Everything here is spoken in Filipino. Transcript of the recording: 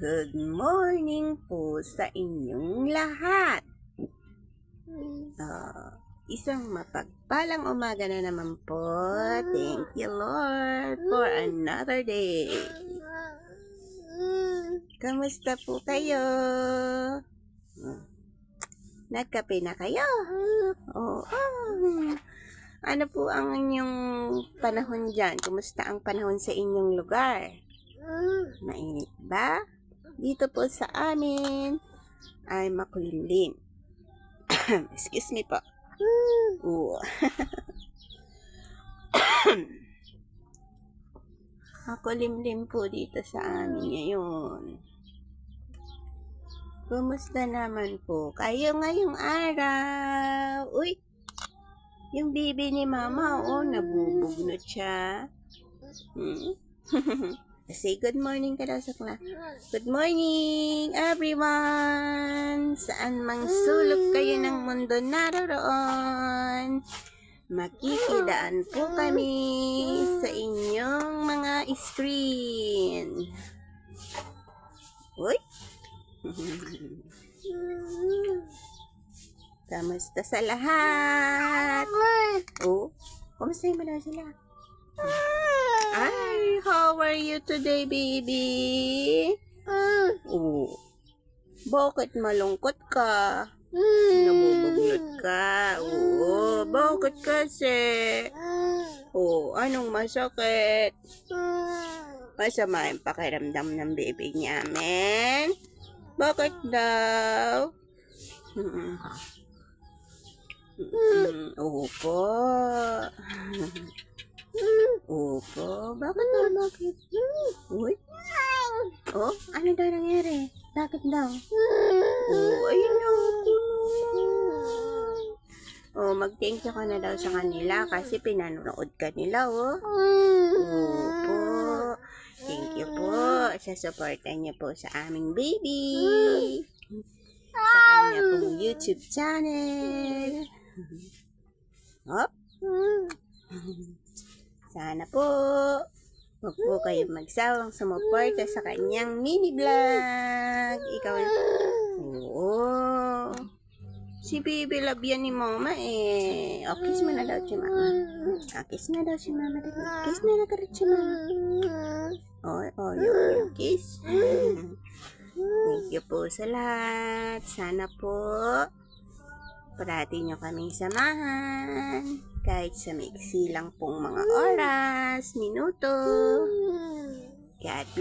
Good morning po sa inyong lahat. Isang mapagpalang umaga na naman po. Thank you, Lord, for another day. Kamusta po kayo? Nagkape na kayo? Oo. Ano po ang inyong panahon dyan? Kumusta ang panahon sa inyong lugar? Mainit ba? Dito po sa amin ay makulimlim. Excuse me po. Makulimlim po dito sa amin ngayon. Kumusta naman po kayo ngayong araw? Uy! Yung bibi ni mama, nabubugnot siya. Say good morning ka daw sa class. Good morning, everyone! Saan mang sulok kayo ng mundo naroon, makikidaan po kami sa inyong mga screen. Uy! Kamusta sa lahat? Kamusta mo daw sila? Ay, how are you today, baby? Bakit malungkot ka? Nabubuglot ka? Bakit kasi? Anong masakit? Masama yung pakiramdam ng baby niya, men? Bakit daw? Opo. Bakit daw? Uy? Ano daw nangyari? Bakit daw? Ayun na ako naman. Mag-thank you ka na daw sa kanila kasi pinanonood ka nila, Opo. Thank you po sa suporta niyo po sa aming baby. Sa kanya pong YouTube channel. Sana po huwag po kayong magsawang sumuporta sa kanyang mini vlog. Ikaw na. Si baby love yan ni mama kiss mo na daw si mama. Kiss na daw si mama. Kiss na nakarit si mama. Yung kiss. Thank you po sa lahat. Sana po parati nyo kaming samahan. Kahit sa maiksi lang pong mga oras, minuto. God bless.